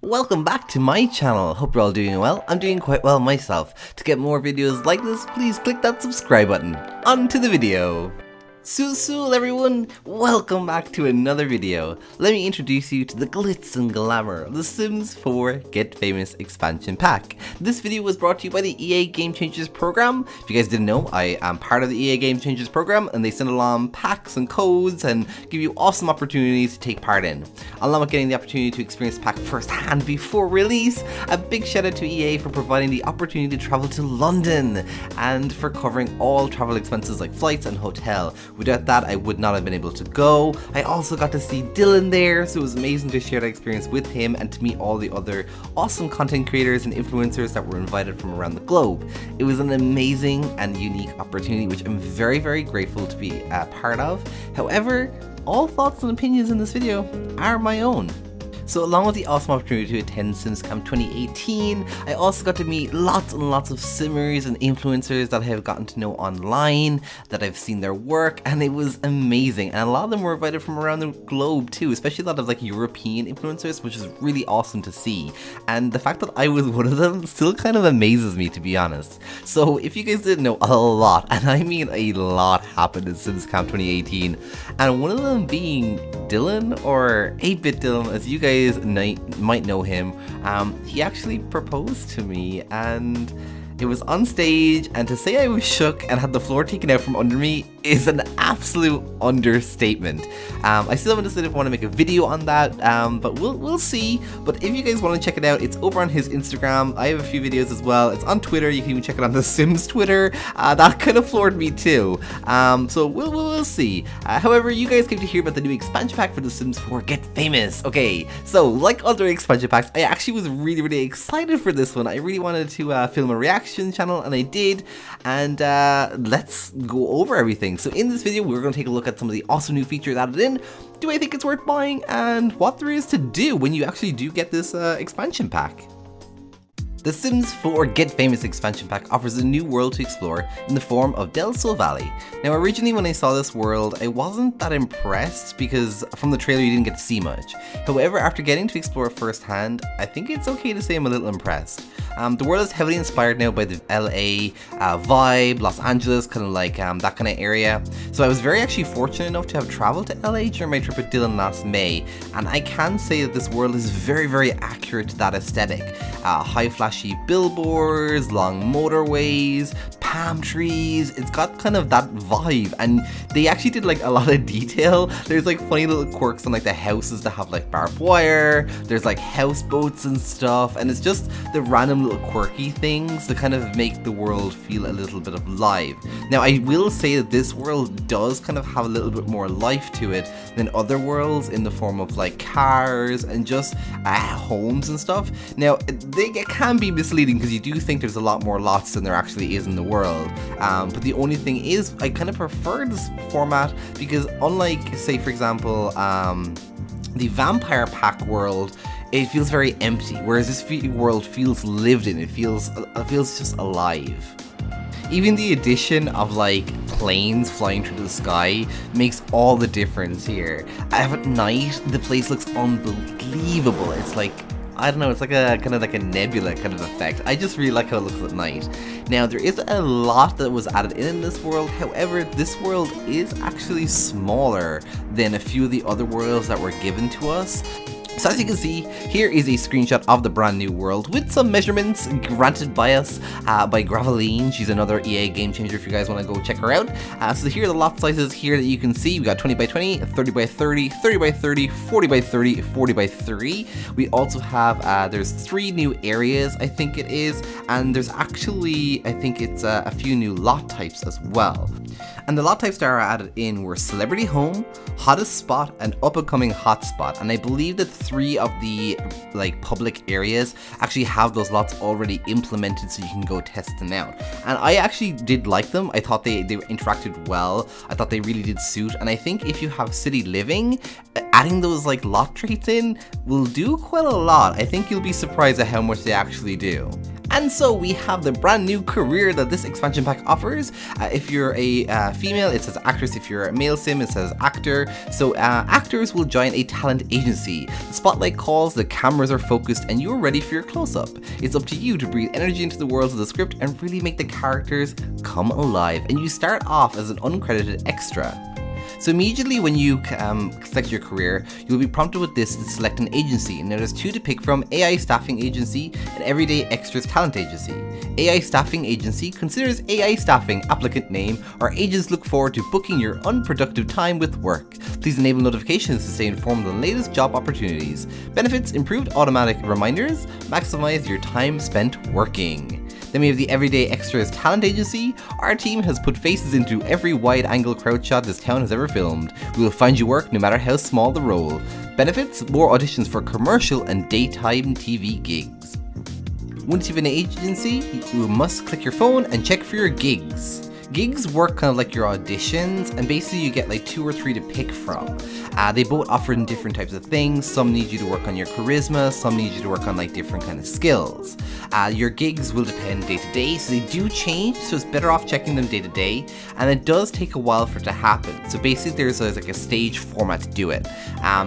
Welcome back to my channel. Hope you're all doing well. I'm doing quite well myself. To get more videos like this, please click that subscribe button. On to the video. Sul everyone, welcome back to another video. Let me introduce you to the glitz and glamour of the Sims 4 Get Famous expansion pack. This video was brought to you by the EA Game Changers program. If you guys didn't know, I am part of the EA Game Changers program, and they send along packs and codes and give you awesome opportunities to take part in. Along with getting the opportunity to experience the pack firsthand before release, a big shout out to EA for providing the opportunity to travel to London and for covering all travel expenses like flights and hotel. Without that, I would not have been able to go. I also got to see Dylan there, so it was amazing to share that experience with him and to meet all the other awesome content creators and influencers that were invited from around the globe. It was an amazing and unique opportunity, which I'm very grateful to be a part of. However, all thoughts and opinions in this video are my own. So along with the awesome opportunity to attend SimsCamp 2018, I also got to meet lots and lots of simmers and influencers that I have gotten to know online, that I've seen their work, and it was amazing. And a lot of them were invited from around the globe too, especially a lot of like European influencers, which is really awesome to see. And the fact that I was one of them still kind of amazes me, to be honest. So if you guys didn't know, a lot, and I mean a lot, happened in SimsCamp 2018, and one of them being Dylan, or 8-Bit Dylan, as you guys might know him. He actually proposed to me, and it was on stage, and to say I was shook and had the floor taken out from under me is an absolute understatement. I still haven't decided if I want to make a video on that, but we'll see. But if you guys want to check it out, it's over on his Instagram. I have a few videos as well. It's on Twitter. You can even check it on the Sims Twitter. That kind of floored me too. So we'll see. However, you guys came to hear about the new expansion pack for The Sims 4 Get Famous. Okay, so like other expansion packs, I actually was really excited for this one. I really wanted to film a reaction channel, and I did. And let's go over everything. So in this video, we're going to take a look at some of the awesome new features added in. Do I think it's worth buying, and what there is to do when you actually do get this expansion pack. The Sims 4 Get Famous expansion pack offers a new world to explore in the form of Del Sol Valley. Now originally when I saw this world, I wasn't that impressed because from the trailer you didn't get to see much. However, after getting to explore it firsthand, I think it's okay to say I'm a little impressed. The world is heavily inspired now by the LA vibe, Los Angeles, kind of like that kind of area. So I was very actually fortunate enough to have traveled to LA during my trip with Dylan last May, and I can say that this world is very accurate to that aesthetic. High flashy billboards, long motorways, palm trees. It's got kind of that vibe, and they actually did like a lot of detail. There's like funny little quirks on like the houses that have like barbed wire. There's like houseboats and stuff, and it's just the random little quirky things to kind of make the world feel a little bit alive. Now I will say that this world does kind of have a little bit more life to it than other worlds in the form of like cars and just homes and stuff. Now it can be misleading because you do think there's a lot more lots than there actually is in the world, but the only thing is I kind of prefer this format because unlike say for example the vampire pack world, it feels very empty, whereas this world feels lived in. It feels just alive. Even the addition of like planes flying through the sky makes all the difference here. At night, the place looks unbelievable. It's like, I don't know, it's like a kind of like a nebula kind of effect. I just really like how it looks at night. Now there is a lot that was added in this world, however this world is actually smaller than a few of the other worlds that were given to us. So as you can see, here is a screenshot of the brand new world with some measurements granted by us by Graveline. She's another EA game changer if you guys want to go check her out. So here are the lot sizes here that you can see. We got 20 by 20, 30 by 30, 30 by 30, 40 by 30, 40 by 3. We also have, there's 3 new areas, I think it is, and there's actually, I think it's a few new lot types as well. And the lot types that are added in were Celebrity Home, Hottest Spot, and Up and Coming Hotspot. And I believe that 3 of the like public areas actually have those lots already implemented so you can go test them out. And I actually did like them. I thought they interacted well. I thought they really did suit. And I think if you have city living, adding those like lot traits in will do quite a lot. I think you'll be surprised at how much they actually do. And so we have the brand new career that this expansion pack offers. If you're a female, it says actress. If you're a male sim, it says actor. So actors will join a talent agency. The spotlight calls, the cameras are focused, and you're ready for your close-up. It's up to you to breathe energy into the worlds of the script and really make the characters come alive. And you start off as an uncredited extra. So immediately when you select your career, you'll be prompted with this to select an agency. Now there's two to pick from: AI Staffing Agency and Everyday Extras Talent Agency. AI Staffing Agency considers AI staffing applicant name. Our agents look forward to booking your unproductive time with work. Please enable notifications to stay informed on the latest job opportunities. Benefits: improved automatic reminders, maximize your time spent working. Then we have the Everyday Extras Talent Agency. Our team has put faces into every wide-angle crowd shot this town has ever filmed. We will find you work no matter how small the role. Benefits: more auditions for commercial and daytime TV gigs. Once you have an agency, you must click your phone and check for your gigs. Gigs work kind of like your auditions, and basically you get like 2 or 3 to pick from. They both offer different types of things. Some need you to work on your charisma, some need you to work on like different kind of skills. Your gigs will depend day to day, so they do change, so it's better off checking them day to day, and it does take a while for it to happen. So basically there's like a stage format to do it.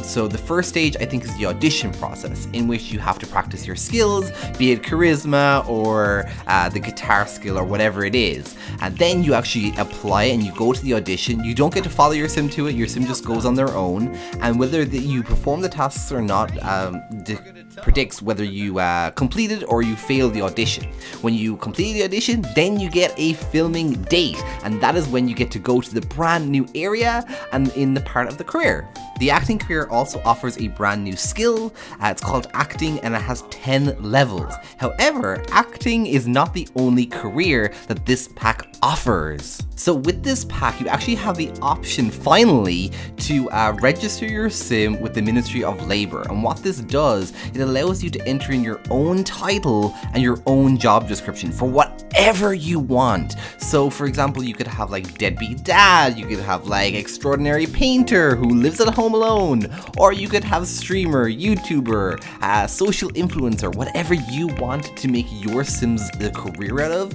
So the first stage I think is the audition process, in which you have to practice your skills, be it charisma or the guitar skill or whatever it is. And then you actually apply and you go to the audition. You don't get to follow your sim to it, your sim just goes on their own, and whether you perform the tasks or not predicts whether you completed or you failed the audition. When you complete the audition, then you get a filming date, and that is when you get to go to the brand new area and in the part of the career. The acting career also offers a brand new skill. It's called acting, and it has 10 levels. However, acting is not the only career that this pack offers. So with this pack, you actually have the option finally to register your sim with the Ministry of Labor. And what this does, it allows you to enter in your own title and your own job description for whatever you want. So for example, you could have like deadbeat dad, you could have like extraordinary painter who lives at home alone, or you could have streamer, YouTuber, social influencer, whatever you want to make your sims the career out of.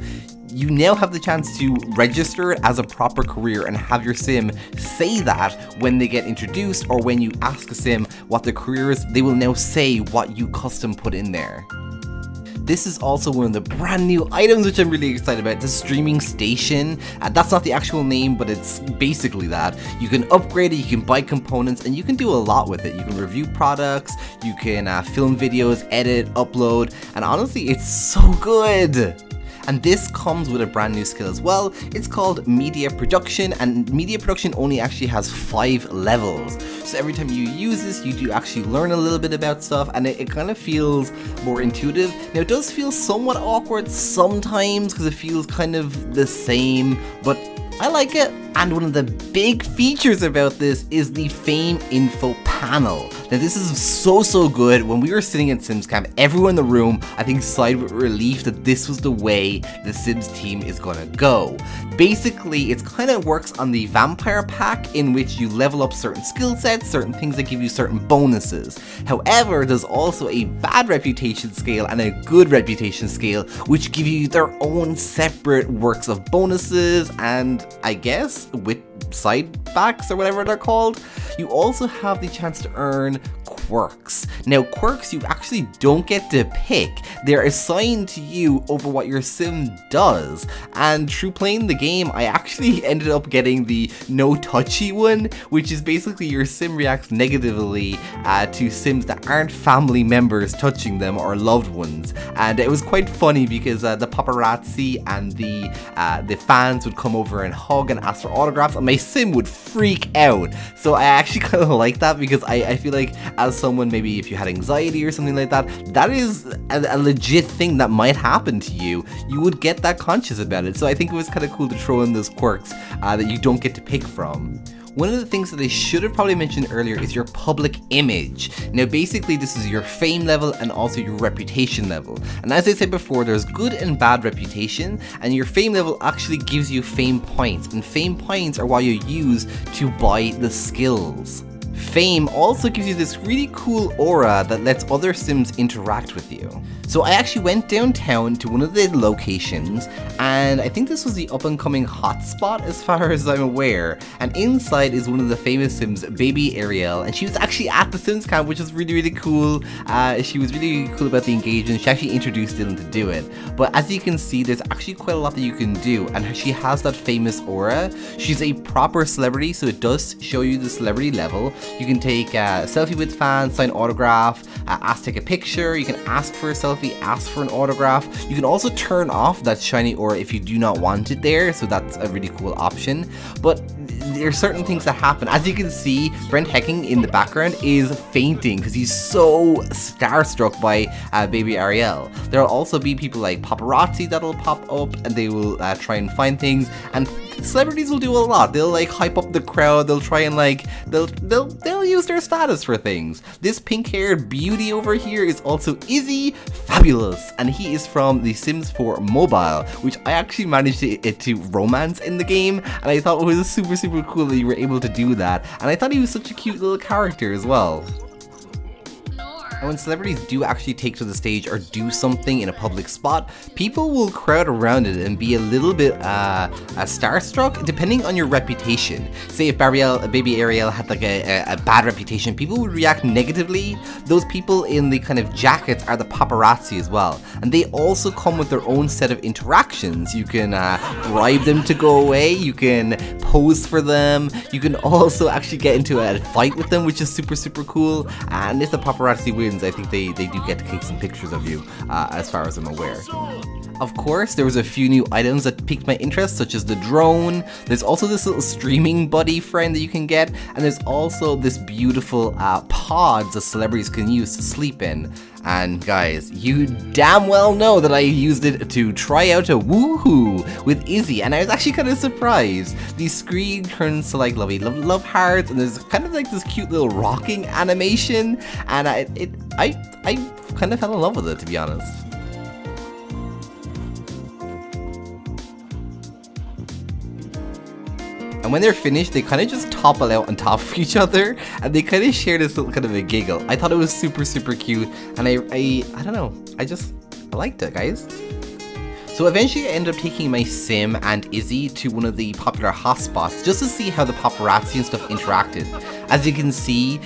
You now have the chance to register it as a proper career and have your sim say that when they get introduced, or when you ask a sim what the career is, they will now say what you custom put in there. This is also one of the brand new items which I'm really excited about, the streaming station. That's not the actual name, but it's basically that. You can upgrade it, you can buy components, and you can do a lot with it. You can review products, you can film videos, edit, upload, and honestly, it's so good. And this comes with a brand new skill as well. It's called Media Production, and Media Production only actually has 5 levels. So every time you use this, you do actually learn a little bit about stuff, and it kind of feels more intuitive. Now it does feel somewhat awkward sometimes because it feels kind of the same, but I like it. And one of the big features about this is the fame info panel. Now this is so good. When we were sitting at Sims Camp, everyone in the room I think sighed with relief that this was the way the Sims team is gonna go. Basically, it kind of works on the vampire pack, in which you level up certain skill sets, certain things that give you certain bonuses. However, there's also a bad reputation scale and a good reputation scale, which give you their own separate works of bonuses and, I guess, with side backs or whatever they're called. You also have the chance to earn quirks. Now quirks you actually don't get to pick. They're assigned to you over what your sim does, and through playing the game I actually ended up getting the no touchy one, which is basically your sim reacts negatively to sims that aren't family members touching them or loved ones. And it was quite funny because the paparazzi and the fans would come over and hug and ask for autographs, and my sim would freak out. So I actually kind of like that, because I feel like as someone, maybe if you had anxiety or something like that, that is a legit thing that might happen to you. You would get that conscious about it. So I think it was kind of cool to throw in those quirks that you don't get to pick from. One of the things that I should have probably mentioned earlier is your public image. Now basically this is your fame level and also your reputation level. And as I said before, there's good and bad reputation, and your fame level actually gives you fame points, and fame points are what you use to buy the skills. Fame also gives you this really cool aura that lets other Sims interact with you. So I actually went downtown to one of the locations, and I think this was the up-and-coming hotspot as far as I'm aware, and inside is one of the famous Sims, Baby Ariel, and she was actually at the Sims camp, which was really cool. She was really cool about the engagement. She actually introduced Dylan to do it, but as you can see, there's actually quite a lot that you can do, and she has that famous aura. She's a proper celebrity, so it does show you the celebrity level. You can take a selfie with fans, sign autograph, ask to take a picture, you can ask for a selfie, ask for an autograph. You can also turn off that shiny aura if you do not want it there, so that's a really cool option. But there are certain things that happen. As you can see, Brent Hecking in the background is fainting because he's so starstruck by Baby Ariel. There will also be people like Paparazzi that'll pop up, and they will try and find things, and celebrities will do a lot. They'll like hype up the crowd, they'll try and like, they'll use their status for things. This pink-haired beauty over here is also Izzy Fabulous, and he is from The Sims 4 Mobile, which I actually managed to romance in the game, and I thought it was super cool that you were able to do that, and I thought he was such a cute little character as well. And when celebrities do actually take to the stage or do something in a public spot, people will crowd around it and be a little bit starstruck depending on your reputation. Say if Baby Ariel had like a bad reputation, people would react negatively. Those people in the kind of jackets are the paparazzi as well, and they also come with their own set of interactions. You can bribe them to go away, you can pose for them, you can also actually get into a fight with them, which is super cool. And if the paparazzi wins, I think they do get to take some pictures of you, as far as I'm aware. Of course, there was a few new items that piqued my interest, such as the drone. There's also this little streaming buddy friend that you can get, and there's also this beautiful pods that celebrities can use to sleep in. And guys, you damn well know that I used it to try out a woohoo with Izzy, and I was actually kind of surprised. The screen turns to like lovely love hearts, and there's kind of like this cute little rocking animation, and I kind of fell in love with it, to be honest. And when they're finished, they kind of just topple out on top of each other, and they kind of share this little kind of a giggle. I thought it was super cute, and I don't know, I liked it, guys. So eventually I ended up taking my Sim and Izzy to one of the popular hotspots just to see how the paparazzi and stuff interacted. As you can see,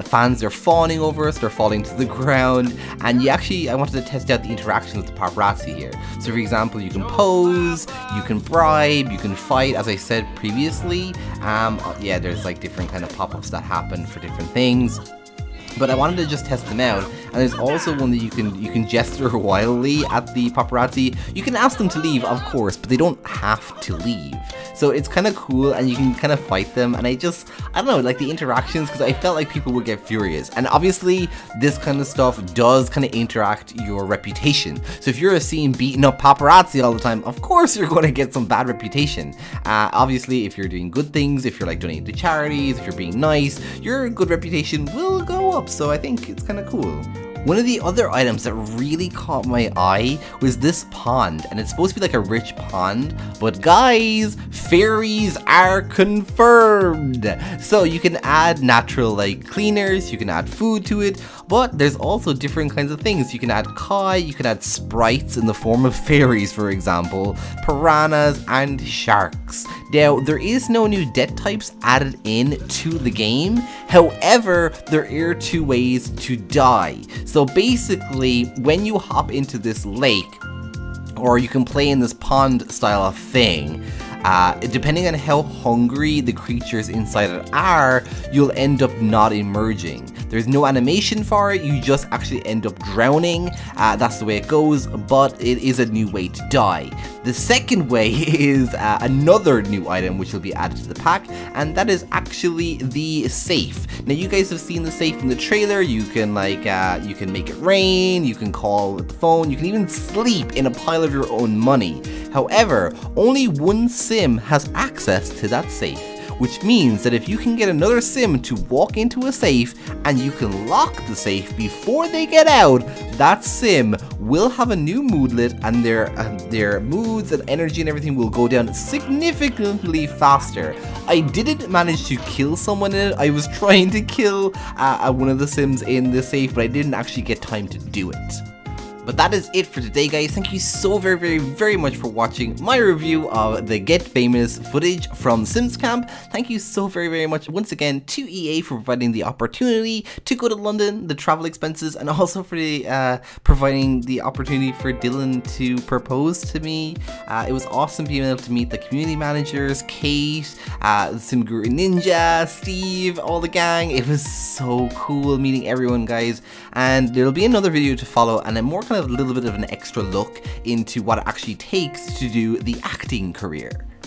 fans are fawning over us, they're falling to the ground, and I wanted to test out the interaction with the paparazzi here. So for example, you can pose, you can bribe, you can fight, as I said previously. Yeah, there's like different kind of pop-ups that happen for different things. But I wanted to just test them out, and there's also one that you can gesture wildly at the paparazzi. You can ask them to leave, of course, but they don't have to leave. So it's kind of cool, and you can kind of fight them, and I don't know, like the interactions, because I felt like people would get furious. And obviously, this kind of stuff does kind of interact your reputation. So if you're seen beating up paparazzi all the time, of course you're going to get some bad reputation. Obviously, if you're doing good things, if you're like donating to charities, if you're being nice, your good reputation will go up. So I think it's kind of cool. One of the other items that really caught my eye was this pond, and it's supposed to be like a rich pond, but guys, fairies are confirmed! So you can add natural like cleaners, you can add food to it, but there's also different kinds of things. You can add kai, you can add sprites in the form of fairies, for example, piranhas, and sharks. Now, there is no new death types added in to the game, however, there are two ways to die. So basically, when you hop into this lake, or you can play in this pond style of thing, depending on how hungry the creatures inside it are, you'll end up not emerging. There's no animation for it, you just actually end up drowning. That's the way it goes, but it is a new way to die. The second way is another new item which will be added to the pack, and that is actually the safe. Now you guys have seen the safe in the trailer. You can like, you can make it rain, you can call with the phone, you can even sleep in a pile of your own money. However, only one sim has access to that safe, which means that if you can get another sim to walk into a safe and you can lock the safe before they get out, that sim will have a new moodlet, and their moods and energy and everything will go down significantly faster. I didn't manage to kill someone in it. I was trying to kill one of the sims in the safe, but I didn't actually get time to do it. But that is it for today, guys. Thank you so very much for watching my review of the Get Famous footage from Sims Camp. Thank you so very much once again to EA for providing the opportunity to go to London, the travel expenses, and also for the providing the opportunity for Dylan to propose to me. It was awesome being able to meet the community managers, Kate, Sim Guru Ninja, Steve, all the gang. It was so cool meeting everyone, guys. And there'll be another video to follow, and a more kind of a little bit of an extra look into what it actually takes to do the acting career.